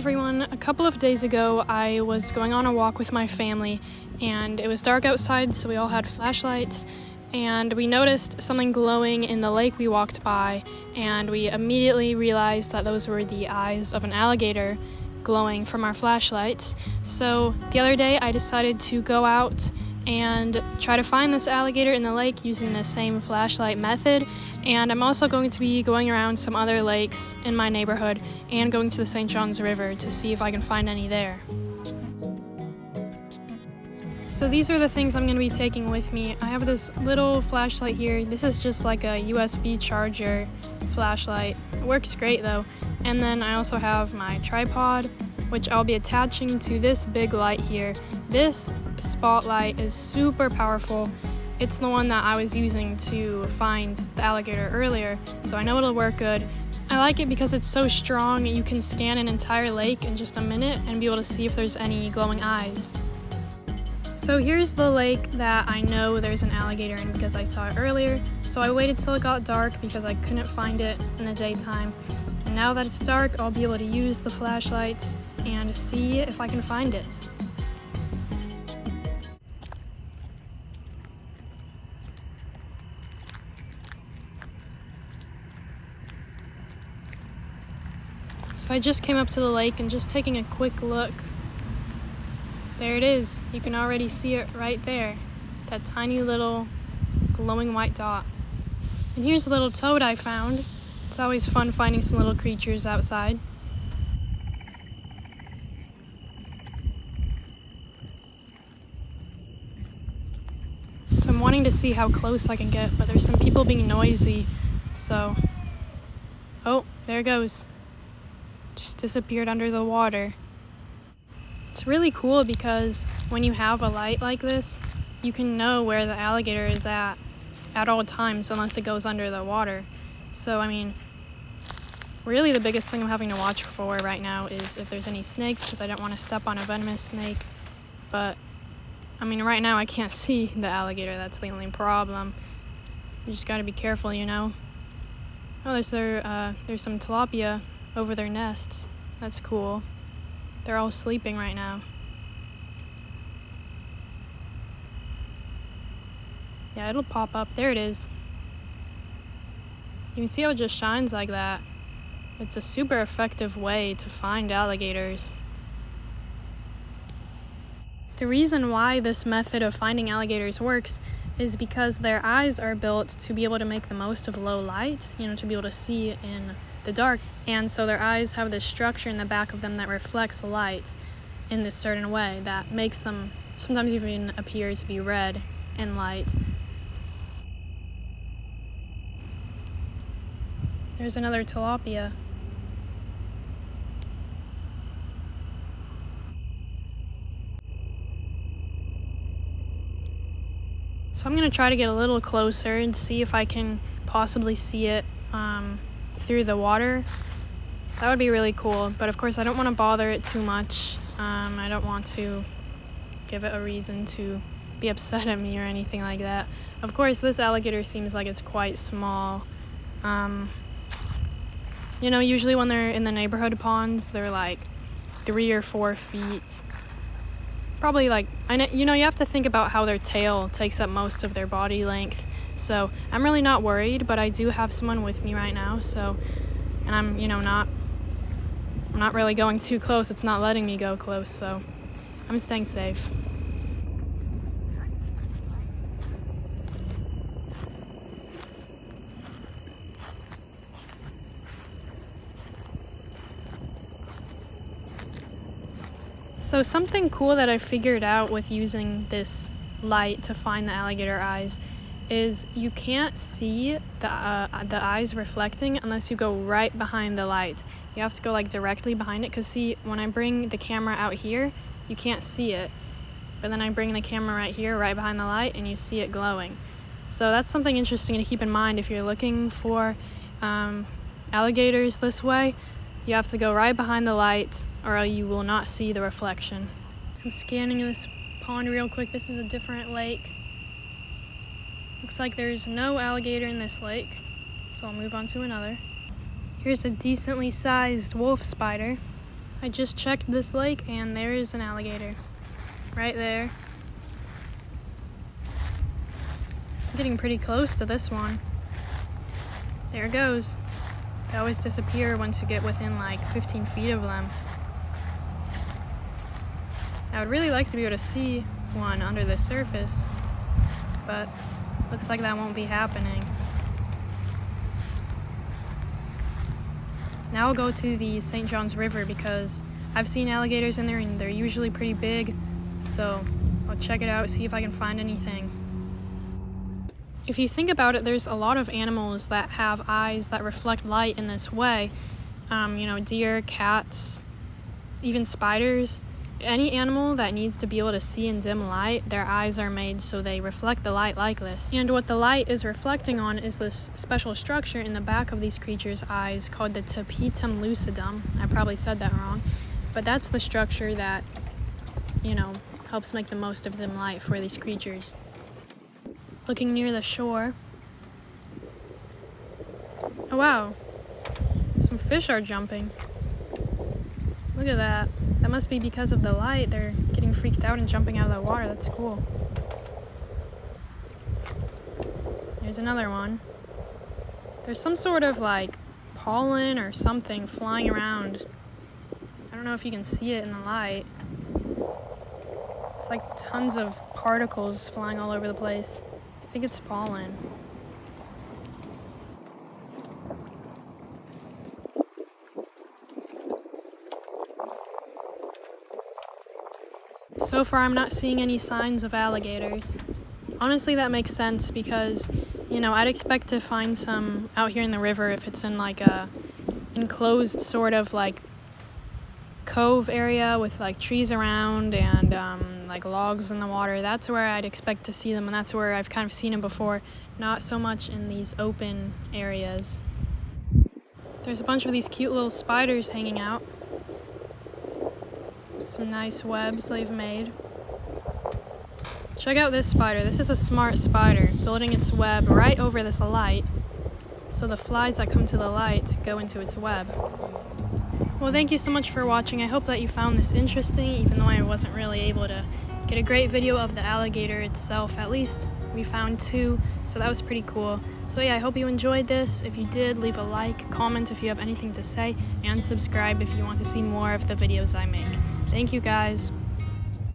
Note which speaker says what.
Speaker 1: everyone. A couple of days ago, I was going on a walk with my family, and it was dark outside, so we all had flashlights, and we noticed something glowing in the lake we walked by, and we immediately realized that those were the eyes of an alligator glowing from our flashlights. So the other day, I decided to go out and try to find this alligator in the lake using the same flashlight method. And I'm also going to be going around some other lakes in my neighborhood and going to the St. Johns River to see if I can find any there. So these are the things I'm going to be taking with me. I have this little flashlight here. This is just like a USB charger flashlight. It works great though. And then I also have my tripod, which I'll be attaching to this big light here. This spotlight is super powerful. It's the one that I was using to find the alligator earlier, so I know it'll work good. I like it because it's so strong, you can scan an entire lake in just a minute and be able to see if there's any glowing eyes. So here's the lake that I know there's an alligator in because I saw it earlier, so I waited till it got dark because I couldn't find it in the daytime. And now that it's dark, I'll be able to use the flashlights and see if I can find it. So I just came up to the lake and just taking a quick look. There it is. You can already see it right there. That tiny little glowing white dot. And here's a little toad I found. It's always fun finding some little creatures outside. So I'm wanting to see how close I can get, but there's some people being noisy, so... Oh, there it goes. Just disappeared under the water. It's really cool because when you have a light like this, you can know where the alligator is at all times unless it goes under the water. So, I mean, really the biggest thing I'm having to watch for right now is if there's any snakes, because I don't want to step on a venomous snake. But, I mean, right now I can't see the alligator. That's the only problem. You just gotta be careful, you know. Oh, there's some tilapia over their nests. That's cool. They're all sleeping right now. Yeah, it'll pop up. There it is. You can see how it just shines like that. It's a super effective way to find alligators. The reason why this method of finding alligators works is because their eyes are built to be able to make the most of low light, you know, to be able to see in the dark, and so their eyes have this structure in the back of them that reflects light in this certain way that makes them sometimes even appear to be red in light. There's another tilapia. So I'm going to try to get a little closer and see if I can possibly see it through the water. That would be really cool, but of course I don't want to bother it too much. I don't want to give it a reason to be upset at me or anything like that. Of course, this alligator seems like it's quite small. You know, usually when they're in the neighborhood ponds, they're like 3 or 4 feet. Probably like, you know, you have to think about how their tail takes up most of their body length. So I'm really not worried, but I do have someone with me right now. So, and I'm, you know, I'm not really going too close. It's not letting me go close. So I'm staying safe. So something cool that I figured out with using this light to find the alligator eyes is you can't see the eyes reflecting unless you go right behind the light. You have to go like directly behind it, because see, when I bring the camera out here, you can't see it. But then I bring the camera right here, right behind the light, and you see it glowing. So that's something interesting to keep in mind if you're looking for alligators this way. You have to go right behind the light or you will not see the reflection. I'm scanning this pond real quick. This is a different lake. Looks like there's no alligator in this lake, so I'll move on to another. Here's a decently sized wolf spider. I just checked this lake and there is an alligator right there. I'm getting pretty close to this one. There it goes. They always disappear once you get within like 15 feet of them. I would really like to be able to see one under the surface, but looks like that won't be happening. Now I'll go to the St. Johns River because I've seen alligators in there and they're usually pretty big, so I'll check it out, see if I can find anything. If you think about it, there's a lot of animals that have eyes that reflect light in this way. Deer, cats, even spiders. Any animal that needs to be able to see in dim light, their eyes are made so they reflect the light like this. And what the light is reflecting on is this special structure in the back of these creatures' eyes called the tapetum lucidum. I probably said that wrong, but that's the structure that, helps make the most of dim light for these creatures. Looking near the shore. Oh wow, some fish are jumping. Look at that. That must be because of the light. They're getting freaked out and jumping out of the water. That's cool. There's another one. There's some sort of like pollen or something flying around. I don't know if you can see it in the light. It's like tons of particles flying all over the place. I think it's pollen. So far, I'm not seeing any signs of alligators. Honestly, that makes sense because, I'd expect to find some out here in the river if it's in like a enclosed sort of like cove area with like trees around and like logs in the water. That's where I'd expect to see them, and that's where I've kind of seen them before, not so much in these open areas. There's a bunch of these cute little spiders hanging out. Some nice webs they've made. Check out this spider. This is a smart spider building its web right over this light so the flies that come to the light go into its web. Well, thank you so much for watching. I hope that you found this interesting, even though I wasn't really able to get a great video of the alligator itself. At least we found two, so that was pretty cool. So yeah, I hope you enjoyed this. If you did, leave a like, comment if you have anything to say, and subscribe if you want to see more of the videos I make. Thank you guys.